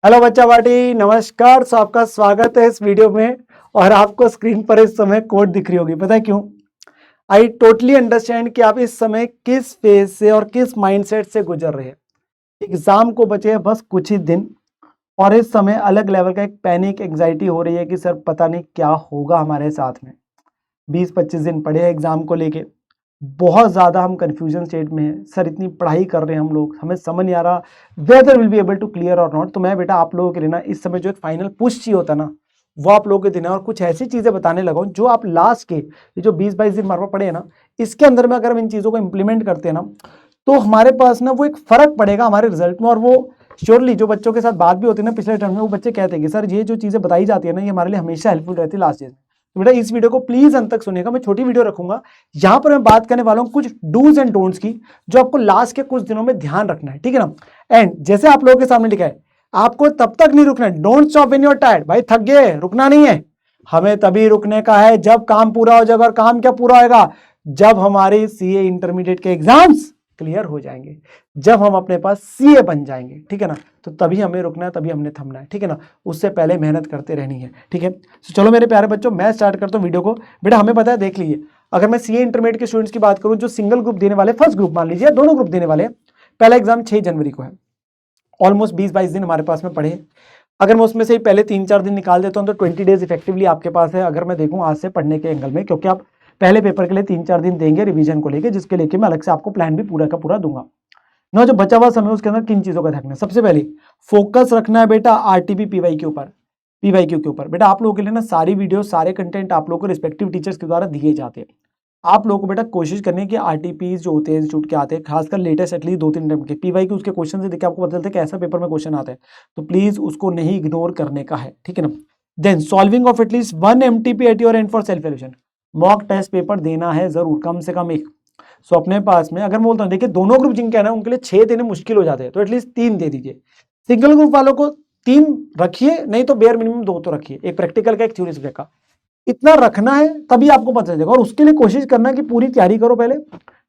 Hello बच्चा party, नमस्कार। तो आपका स्वागत है इस वीडियो में। और आपको स्क्रीन पर इस समय कोड दिख रही होगी, पता है क्यों? आई टोटली अंडरस्टैंड कि आप इस समय किस फेज से और किस माइंडसेट से गुजर रहे हैं। एग्जाम को बचे हैं बस कुछ ही दिन, और इस समय अलग लेवल का एक पैनिक एंजाइटी हो रही है कि सर पता नहीं क्या होगा हमारे साथ में। 20-25 दिन पड़े हैं एग्जाम को लेके। बहुत ज़्यादा हम कंफ्यूजन स्टेट में हैं। सर इतनी पढ़ाई कर रहे हैं हम लोग, हमें समझ नहीं आ रहा whether will be able to clear और नॉट। तो मैं बेटा आप लोगों के लिए ना इस समय जो एक फाइनल पुश चाहिए होता है ना, वो आप लोगों के देना है। और कुछ ऐसी चीज़ें बताने लगा हूं जो आप लास्ट के ये जो 20-22 दिन हमारे पास पड़े हैं ना, इसके अंदर में अगर हम इन चीज़ों को इंप्लीमेंट करते हैं ना, तो हमारे पास ना वो एक फर्क पड़ेगा हमारे रिजल्ट में। और वो श्योरली जो बच्चों के साथ बात भी होती है ना पिछले टर्म में, वो बच्चे कहते हैं कि सर ये जो चीज़ें बताई जाती है ना, ये हमारे लिए हमेशा हेल्पफुल रहती है लास्ट ईयर। तो बेटा इस वीडियो को प्लीज अंत तक सुनिएगा। मैं छोटी वीडियो रखूंगा, यहां पर मैं बात करने वाला हूं कुछ डूज एंड डोंट्स की, जो आपको लास्ट के कुछ दिनों में ध्यान रखना है, ठीक है ना। एंड जैसे आप लोगों के सामने लिखा है, आपको तब तक नहीं रुकना है। Don't stop when you are tired. भाई थक गए, रुकना नहीं है। हमें तभी रुकने का है जब काम पूरा हो जाएगा। और काम क्या पूरा होगा? जब हमारे सीए इंटरमीडिएट के एग्जाम्स क्लियर हो जाएंगे, जब हम अपने पास सीए बन जाएंगे, ठीक है ना। तो तभी हमें रुकना है, तभी हमने थमना है, ठीक है ना। उससे पहले मेहनत करते रहनी है, ठीक है। तो चलो मेरे प्यारे बच्चों, मैं स्टार्ट करता हूँ वीडियो को। बेटा हमें पता है, देख लीजिए, अगर मैं सीए इंटरमीडिएट के स्टूडेंट्स की बात करूं जो सिंगल ग्रुप देने वाले, फर्स्ट ग्रुप मान लीजिए, दोनों ग्रुप देने वाले हैं। पहला एग्जाम 6 जनवरी को है। ऑलमोस्ट 20-22 दिन हमारे पास में पड़े हैं। अगर मैं उसमें से ही पहले 3-4 दिन निकाल देता हूं तो 20 डेज इफेक्टिवली आपके पास है, अगर मैं देखूं आज से पढ़ने के एंगल में, क्योंकि आप पहले पेपर के लिए 3-4 दिन देंगे रिवीजन को लेकर, जिसके लेके मैं अलग से आपको प्लान भी पूरा का पूरा दूंगा ना। जो बचा हुआ समय उसके अंदर किन चीजों का ध्यान रखना है? सबसे पहले फोकस रखना है बेटा आरटीपी पीवाई के ऊपर, पीवाईक्यू के ऊपर। बेटा आप लोगों के लिए ना सारी वीडियो, सारे कंटेंट आप लोगों को रिस्पेक्टिव टीचर्स के द्वारा दिए जाते हैं। आप लोगों को बेटा कोशिश करनी है कि आरटीपी जो होते हैं इंस्टीट्यूट के आते हैं, खासकर लेटेस्ट एटलीस्ट 2-3 टाइम के पीवाईक्यू उसके क्वेश्चन से देखिए आपको पता चलता है कि ऐसा पेपर में क्वेश्चन आता है। तो प्लीज उसको नहीं इग्नोर करने का है, ठीक है ना। Then solving of at least 1 MTP at your end for self evaluation. Mock test paper देना है जरूर, कम से कम एक। सो अपने पास में अगर मैं बोलता हूँ, देखिए दोनों ग्रुप जिनके है ना उनके लिए 6 देने मुश्किल हो जाते हैं, तो एटलीस्ट 3 दे दीजिए। सिंगल ग्रुप वालों को 3 रखिए, नहीं तो बेयर मिनिमम 2 तो रखिए, एक प्रैक्टिकल का एक थ्योरी सब्जेक्ट का। इतना रखना है तभी आपको पता चलेगा। और उसके लिए कोशिश करना है कि पूरी तैयारी करो पहले,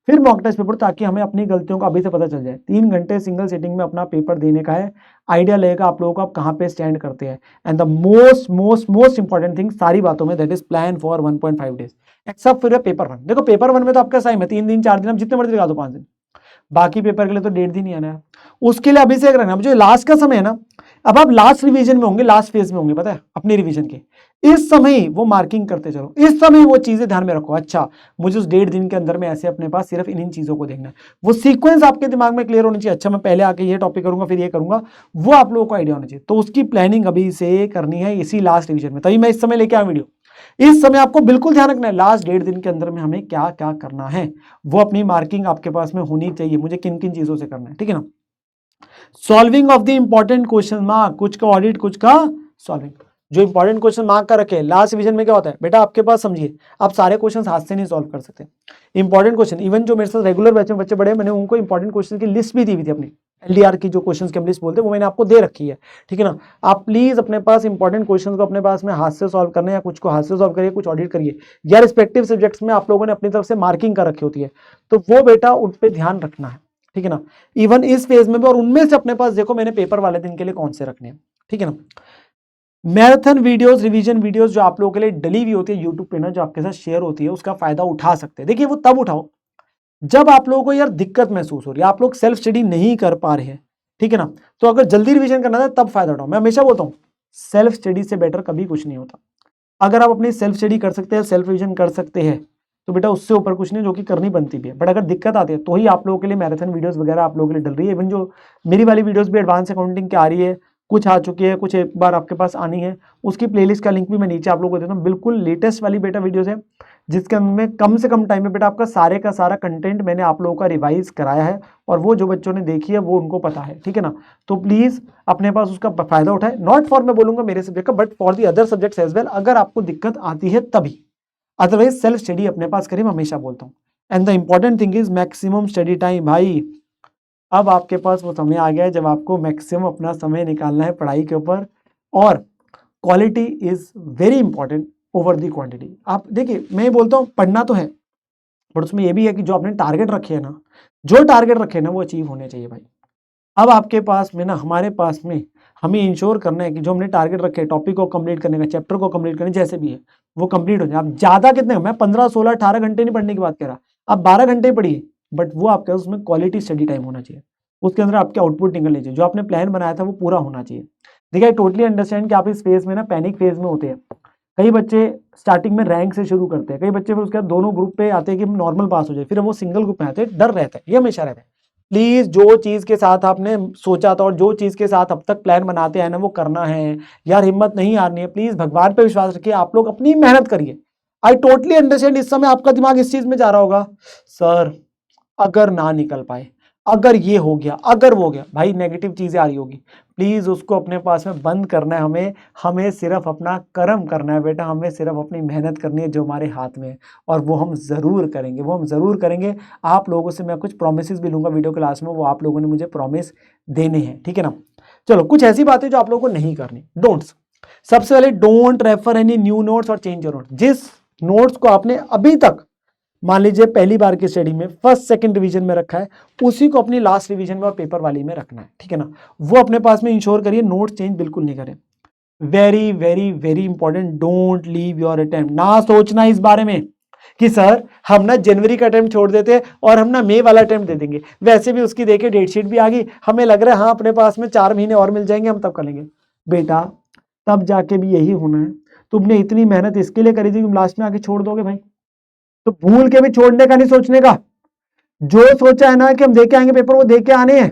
फिर मॉक टेस्ट पेपर, ताकि हमें अपनी गलतियों का अभी से पता चल जाए। 3 घंटे सिंगल सेटिंग में अपना पेपर देने का है। आइडिया लगेगा आप लोगों को आप कहाँ पे स्टैंड करते हैं। And the most most most important thing सारी बातों में, that is plan for 1.5 days except फिर पेपर 1। देखो पेपर 1 में तो आपका टाइम है 3 दिन 4 दिन, आप जितने मर्जी लगा दो, 5 दिन। बाकी पेपर के लिए तो 1.5 दिन ही आना है। उसके लिए अभी से रखना। जो लास्ट का समय है ना, अब आप लास्ट रिवीजन में होंगे, लास्ट फेज में होंगे, पता है अपने रिवीजन के। इस समय वो मार्किंग करते चलो, इस समय वो चीजें ध्यान में रखो। अच्छा मुझे उस 1.5 दिन के अंदर में ऐसे अपने पास सिर्फ इन चीजों को देखना है। वो सीक्वेंस आपके दिमाग में क्लियर होनी चाहिए। अच्छा मैं पहले आके ये टॉपिक करूंगा फिर ये करूंगा, वो आप लोगों को आइडिया होना चाहिए। तो उसकी प्लानिंग अभी से करनी है इसी लास्ट रिवीजन में, तभी मैं इस समय लेके आया वीडियो। इस समय आपको बिल्कुल ध्यान रखना है लास्ट 1.5 दिन के अंदर में हमें क्या क्या करना है। वो अपनी मार्किंग आपके पास में होनी चाहिए, मुझे किन किन चीजों से करना है, ठीक है ना। Solving of the important question mark, कुछ का ऑडिट कुछ का सॉल्विंग। जो इंपॉर्टेंट क्वेश्चन मार्क का रखे लास्ट रिवीजन में क्या होता है बेटा आपके पास, समझिए आप सारे क्वेश्चन हाथ से नहीं सॉल्व कर सकते। इंपॉर्टेंट क्वेश्चन, इवन जो मेरे साथ रेगुलर बैच में बच्चे बड़े, मैंने उनको इंपॉर्टेंट क्वेश्चन की लिस्ट भी दी हुई थी अपनी एलडीआर की, जो क्वेश्चंस की हम लिस्ट बोलते हैं वो मैंने आपको दे रखी है, ठीक है ना। आप प्लीज अपने पास इंपॉर्टेंट क्वेश्चंस को अपने पास में हाथ से सॉल्व करने, या कुछ को हाथ से सॉल्व करिए, कुछ ऑडिट करिए, या रिस्पेक्टिव सब्जेक्ट्स में आप लोगों ने अपनी तरफ से मार्किंग कर रखी होती है, तो वो बेटा उन पे ध्यान रखना है, ठीक है ना। इवन इस फेज में भी, और उनमें से अपने पास देखो मैंने पेपर वाले दिन के लिए कौन से रखने हैं, ठीक है ना। मैराथन वीडियोस, रिवीजन वीडियोस जो आप लोगों के लिए डली हुई होती है यूट्यूब पे ना, जो आपके साथ शेयर होती है, उसका फायदा उठा सकते हैं। देखिए वो तब उठाओ जब आप लोगों को यार दिक्कत महसूस हो रही है, आप लोग सेल्फ स्टडी नहीं कर पा रहे हैं, ठीक है ना। तो अगर जल्दी रिवीजन करना था तब फायदा उठाओ। मैं हमेशा बोलता हूँ सेल्फ स्टडी से बेटर कभी कुछ नहीं होता। अगर आप अपनी सेल्फ स्टडी कर सकते हैं, सेल्फ रिवीजन कर सकते हैं, तो बेटा उससे ऊपर कुछ नहीं, जो कि करनी बनती भी है। बट अगर दिक्कत आती है तो ही आप लोगों के लिए मैराथन वीडियोस वगैरह आप लोगों के लिए डल रही है। इवन जो मेरी वाली वीडियोस भी एडवांस अकाउंटिंग की आ रही है, कुछ आ चुकी है, कुछ एक बार आपके पास आनी है, उसकी प्लेलिस्ट का लिंक भी मैं नीचे आप लोगों को देता हूँ। बिल्कुल लेटेस्ट वाली बेटा वीडियोस है, जिसके अंदर में कम से कम टाइम में बेटा आपका सारे का सारा कंटेंट मैंने आप लोगों का रिवाइज कराया है, और वो जो बच्चों ने देखी है वो उनको पता है, ठीक है ना। तो प्लीज अपने पास उसका फायदा उठाए, नॉट फॉर मैं बोलूंगा मेरे सब्जेक्ट का, but for the other subjects as well, अगर आपको दिक्कत आती है तभी। अदरवाइज सेल्फ स्टडी अपने पास करिए, मैं हमेशा बोलता हूँ। And the important thing is maximum study time. भाई अब आपके पास वो समय आ गया है जब आपको मैक्सिमम अपना समय निकालना है पढ़ाई के ऊपर, और quality is very important over the quantity. आप देखिए मैं ये बोलता हूँ पढ़ना तो है, बट उसमें ये भी है कि जो आपने टारगेट रखे है ना, जो टारगेट रखे ना वो अचीव होने चाहिए भाई। अब आपके पास में ना, हमारे पास में हमें इंश्योर करना है कि जो हमने टारगेट रखे टॉपिक को कंप्लीट करने का, चैप्टर को कंप्लीट करने, जैसे भी है वो कंप्लीट हो जाए। आप ज्यादा कितने, मैं 15 16 18 घंटे नहीं पढ़ने की बात कर रहा, आप 12 घंटे पढ़िए, बट वो आपके उसमें क्वालिटी स्टडी टाइम होना चाहिए, उसके अंदर आपके आउटपुट निकलनी चाहिए, जो आपने प्लान बनाया था वो पूरा होना चाहिए। देखिए आई टोटली अंडरस्टैंड कि आप इस फेज में ना पैनिक फेज में होते हैं। कई बच्चे स्टार्टिंग में रैंक से शुरू करते हैं, कई बच्चे फिर उसके बाद दोनों ग्रुप पे आते हैं कि नॉर्मल पास हो जाए, फिर वो सिंगल ग्रुप में आते हैं, डर रहता है, ये हमेशा रहता है। प्लीज जो चीज के साथ आपने सोचा था और जो चीज के साथ अब तक प्लान बनाते हैं ना वो करना है यार, हिम्मत नहीं हारनी है। प्लीज भगवान पे विश्वास रखिए, आप लोग अपनी मेहनत करिए। आई टोटली अंडरस्टैंड इस समय आपका दिमाग इस चीज में जा रहा होगा, सर अगर ना निकल पाए, अगर ये हो गया, अगर वो हो गया, भाई नेगेटिव चीजें आ रही होगी, प्लीज उसको अपने पास में बंद करना है। हमें हमें सिर्फ अपना कर्म करना है बेटा, हमें सिर्फ अपनी मेहनत करनी है जो हमारे हाथ में है, और वो हम जरूर करेंगे, वो हम जरूर करेंगे। आप लोगों से मैं कुछ प्रोमिस भी लूंगा वीडियो क्लास में, वो आप लोगों ने मुझे प्रॉमिस देने हैं, ठीक है ना। चलो कुछ ऐसी बातें जो आप लोगों को नहीं करनी, डोंट्स। सबसे पहले don't refer any new notes और चेंज योर नोट्स। जिस नोट्स को आपने अभी तक मान लीजिए पहली बार की स्टडी में फर्स्ट सेकंड रिवीजन में रखा है, उसी को अपनी लास्ट रिवीजन में और पेपर वाली में रखना है, ठीक है ना। वो अपने पास में इंश्योर करिए, नोट चेंज बिल्कुल नहीं करें। Very very very important, don't leave your attempt. ना सोचना इस बारे में कि सर हम ना जनवरी का अटेम्प्ट छोड़ देते और हम ना मई वाला अटेम्प्ट दे देंगे, वैसे भी उसकी देखिए डेट शीट भी आ गई, हमें लग रहा है हाँ अपने पास में 4 महीने और मिल जाएंगे, हम तब कर लेंगे। बेटा तब जाके भी यही होना है, तुमने इतनी मेहनत इसके लिए करी थी, तुम लास्ट में आके छोड़ दोगे भाई, तो भूल के भी छोड़ने का नहीं सोचने का। जो सोचा है ना कि हम देके आएंगे पेपर, वो देके आने हैं।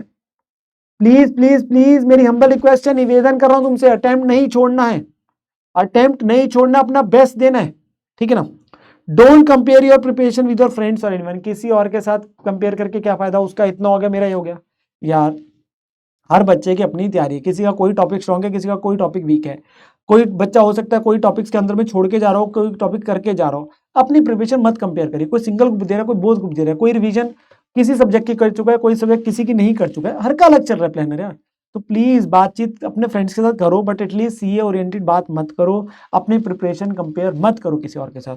प्लीज प्लीज प्लीज मेरी हम्बल रिक्वेस्ट है, निवेदन कर रहा हूं तुमसे, अटेम्प्ट नहीं छोड़ना है, अटेम्प्ट नहीं छोड़ना, अपना बेस्ट देना है, ठीक है ना। Don't compare your preparation with your friends और एनीवन। किसी और के साथ कंपेयर करके क्या फायदा, उसका इतना हो गया मेरा ये हो गया। यार हर बच्चे की अपनी तैयारी है, किसी का कोई टॉपिक स्ट्रॉन्ग है, किसी का कोई टॉपिक वीक है। कोई बच्चा हो सकता है कोई टॉपिक्स के अंदर में छोड़ के जा रहा हो, कोई टॉपिक करके जा रहा हो। अपनी प्रिपरेशन मत कंपेयर करिए, कोई सिंगल ग्रुप दे रहा है, कोई बोथ ग्रुप दे रहा है, कोई रिवीजन किसी सब्जेक्ट की कर चुका है, कोई सब्जेक्ट किसी की नहीं कर चुका है, हर का अलग चल रहा है प्लानर यार। तो प्लीज बातचीत अपने फ्रेंड्स के साथ करो, बट एटलीस्ट सीए ओरिएंटेड बात मत करो, अपनी प्रिपरेशन कंपेयर मत करो किसी और के साथ।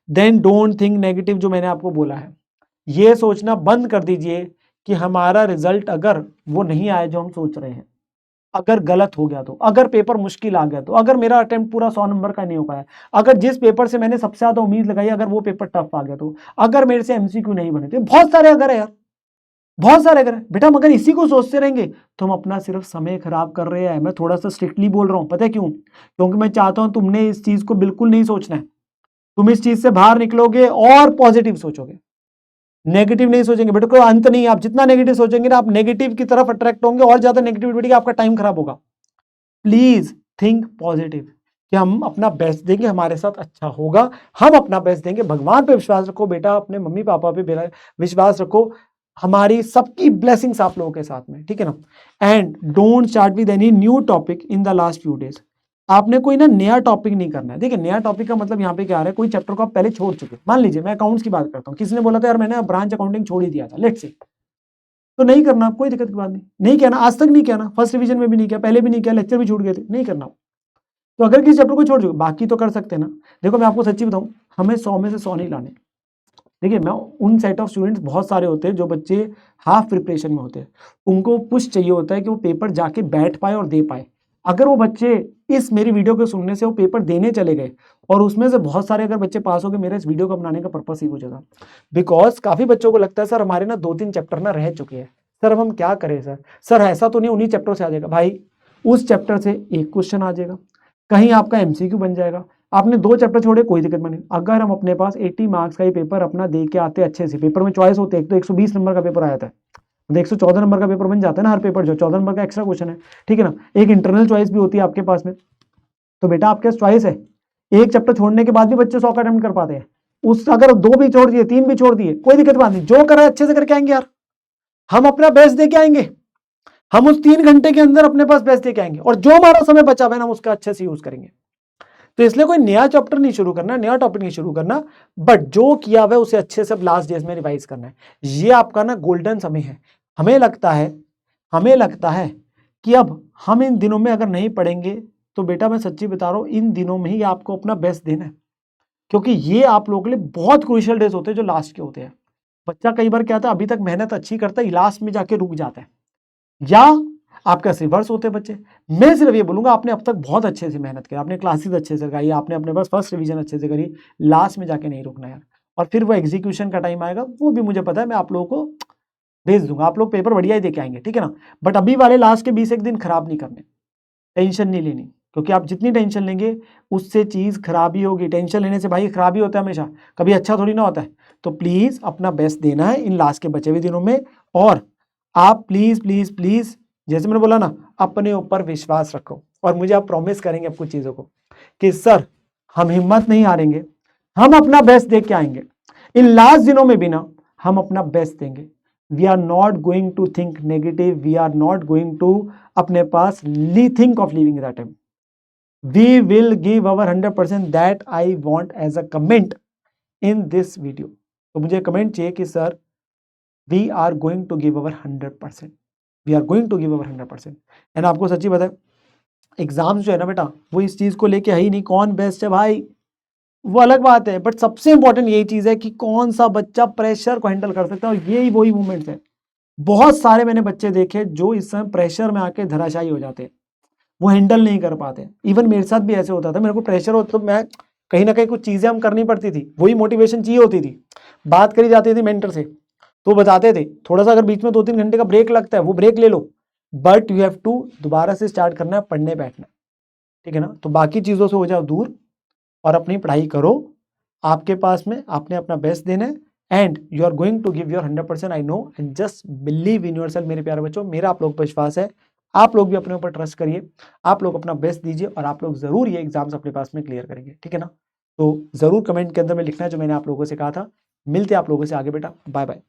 देन डोंट थिंक नेगेटिव, जो मैंने आपको बोला है ये सोचना बंद कर दीजिए कि हमारा रिजल्ट अगर वो नहीं आया जो हम सोच रहे हैं, अगर गलत हो गया तो, अगर पेपर मुश्किल आ गया तो, अगर मेरा अटेम्प्ट पूरा 100 नंबर का नहीं हो पाया, अगर जिस पेपर से मैंने सबसे ज्यादा उम्मीद लगाई अगर वो पेपर टफ आ गया तो, अगर मेरे से एमसीक्यू नहीं बने तो, बहुत सारे अगर है यार, बहुत सारे अगर है बेटा। मगर इसी को सोचते रहेंगे तो हम अपना सिर्फ समय खराब कर रहे हैं। मैं थोड़ा सा स्ट्रिक्टली बोल रहा हूं, पता है क्यों? क्योंकि मैं चाहता हूं तुमने इस चीज को बिल्कुल नहीं सोचना है, तुम इस चीज से बाहर निकलोगे और पॉजिटिव सोचोगे, नेगेटिव नहीं सोचेंगे बेटा। कोई अंत नहीं है, आप जितना नेगेटिव सोचेंगे ना आप नेगेटिव की तरफ अट्रैक्ट होंगे और ज्यादा नेगेटिविटी बढ़ेगी, आपका टाइम खराब होगा। प्लीज थिंक पॉजिटिव कि हम अपना बेस्ट देंगे, हमारे साथ अच्छा होगा, हम अपना बेस्ट देंगे। भगवान पे विश्वास रखो बेटा, अपने मम्मी पापा पे विश्वास रखो, हमारी सबकी ब्लेसिंग्स आप लोगों के साथ में, ठीक है ना। And don't start with any new topic in the last few days. आपने कोई ना नया टॉपिक नहीं करना है। देखिए नया टॉपिक का मतलब यहाँ पे क्या आ रहा है, कोई चैप्टर को आप पहले छोड़ चुके, मान लीजिए मैं अकाउंट्स की बात करता हूँ, किसी ने बोला था यार मैंने ब्रांच अकाउंटिंग छोड़ ही दिया था, लेट्स से, तो नहीं करना, कोई दिक्कत की बात नहीं, नहीं कहना, आज तक नहीं कहना, फर्स्ट रिवीजन में भी नहीं किया, पहले भी नहीं किया, लेक्चर भी छूट गए थे, नहीं करना। तो अगर किसी चैप्टर को छोड़ चुके, बाकी तो कर सकते हैं ना। देखो मैं आपको सच्ची बताऊं, हमें 100 में से 100 नहीं लाने। देखिए मैं उन सेट ऑफ स्टूडेंट्स बहुत सारे होते हैं जो बच्चे हाफ प्रिपरेशन में होते हैं, उनको पुश चाहिए होता है कि वो पेपर जाके बैठ पाए और दे पाए। अगर वो बच्चे इस मेरी वीडियो को सुनने से वो पेपर देने चले गए और उसमें से बहुत सारे अगर बच्चे पास हो गए, मेरा इस वीडियो को बनाने का पर्पस ही हो जाएगा। बिकॉज काफी बच्चों को लगता है सर हमारे ना 2-3 चैप्टर ना रह चुके हैं, सर अब हम क्या करें, सर ऐसा तो नहीं उन्हीं चैप्टर से आ जाएगा। भाई उस चैप्टर से एक क्वेश्चन आ जाएगा, कहीं आपका एमसीक्यू बन जाएगा। आपने 2 चैप्टर छोड़े, कोई दिक्कत नहीं। अगर हम अपने पास 80 मार्क्स का ही पेपर अपना दे के आते अच्छे से, पेपर में चॉइस होते, एक तो 120 नंबर का पेपर आया था, 114 नंबर का पेपर बन जाता है ना हर पेपर, जो 14 नंबर का एक्स्ट्रा क्वेश्चन है, ठीक है ना। एक इंटरनल चॉइस भी होती है आपके पास में, तो बेटा आपके पास चॉइस है। एक चैप्टर छोड़ने के बाद भी बच्चे 100 का अटेम्प्ट कर पाते हैं। उस अगर 2 भी छोड़ दिए, 3 भी छोड़ दिए, कोई दिक्कत बात नहीं, जो करा अच्छे से करके आएंगे यार, हम अपना बेस्ट दे के आएंगे, हम उस 3 घंटे के अंदर अपने पास बेस्ट दे के आएंगे, और जो हमारा समय बचा हुआ है ना हम उसका अच्छे से यूज करेंगे। तो इसलिए कोई नया चैप्टर नहीं शुरू करना, नया टॉपिक नहीं शुरू करना, बट जो किया हुआ है उसे अच्छे से लास्ट डेज में रिवाइज करना है। ये आपका ना गोल्डन समय है। हमें लगता है कि अब हम इन दिनों में अगर नहीं पढ़ेंगे तो बेटा मैं सच्ची बता रहा हूं, इन दिनों में ही आपको अपना बेस्ट देना है, क्योंकि ये आप लोगों के लिए बहुत क्रूशियल डेज होते हैं जो लास्ट के होते हैं। बच्चा कई बार क्या होता है, अभी तक मेहनत अच्छी करता है, लास्ट में जाके रुक जाता है, या आपका रिवर्स होते हैं बच्चे। मैं सिर्फ ये बोलूंगा आपने अब तक बहुत अच्छे से मेहनत करी, आपने क्लासेस अच्छे से लगाई, आपने अपने पास फर्स्ट रिवीजन अच्छे से करी, लास्ट में जाके नहीं रुकना यार। और फिर वो एग्जीक्यूशन का टाइम आएगा, वो भी मुझे पता है, मैं आप लोगों को भेज दूंगा, आप लोग पेपर बढ़िया ही देके आएंगे, ठीक है ना। बट अभी वाले लास्ट के 20 एक दिन खराब नहीं करने, टेंशन नहीं लेनी, क्योंकि आप जितनी टेंशन लेंगे उससे चीज़ खराब ही होगी। टेंशन लेने से भाई खराब ही होता है हमेशा, कभी अच्छा थोड़ी ना होता है। तो प्लीज़ अपना बेस्ट देना है इन लास्ट के बचे हुए दिनों में। और आप प्लीज़ प्लीज़ प्लीज़, जैसे मैंने बोला ना, अपने ऊपर विश्वास रखो और मुझे आप प्रॉमिस करेंगे अब कुछ चीज़ों को कि सर हम हिम्मत नहीं हारेंगे, हम अपना बेस्ट दे के आएंगे। इन लास्ट दिनों में भी ना हम अपना बेस्ट देंगे। We are not going to think negative, we are not going to अपने पास think of living that time. We will give our 100%, that I want as a comment in this video. तो मुझे comment चाहिए कि sir we are going to give our 100%, we are going to give our 100%। And आपको सच्ची बताए, exams जो है ना बेटा, वो इस चीज को लेके है ही नहीं कौन बेस्ट है भाई, वो अलग बात है, बट सबसे इंपॉर्टेंट यही चीज है कि कौन सा बच्चा प्रेशर को हैंडल कर सकता है। और यही वही मूवमेंट्स है। बहुत सारे मैंने बच्चे देखे जो इस समय प्रेशर में आके धराशायी हो जाते हैं, वो हैंडल नहीं कर पाते। इवन मेरे साथ भी ऐसे होता था, मेरे को प्रेशर होता तो मैं कहीं ना कहीं कुछ चीजें हम करनी पड़ती थी, वही मोटिवेशन चाहिए होती थी, बात करी जाती थी मेंटर से, तो बताते थे थोड़ा सा अगर बीच में 2-3 घंटे का ब्रेक लगता है वो ब्रेक ले लो, बट यू हैव टू दोबारा से स्टार्ट करना है, पढ़ने बैठना, ठीक है ना। तो बाकी चीजों से हो जाओ दूर और अपनी पढ़ाई करो। आपके पास में आपने अपना बेस्ट देना है and you are going to give your 100%, I know, and just believe in yourself मेरे प्यारे बच्चों। मेरा आप लोग पर विश्वास है, आप लोग भी अपने ऊपर ट्रस्ट करिए, आप लोग अपना बेस्ट दीजिए और आप लोग जरूर ये एग्जाम्स अपने पास में क्लियर करेंगे, ठीक है ना। तो जरूर कमेंट के अंदर में लिखना है जो मैंने आप लोगों से कहा था। मिलते हैं आप लोगों से आगे बेटा, बाय बाय।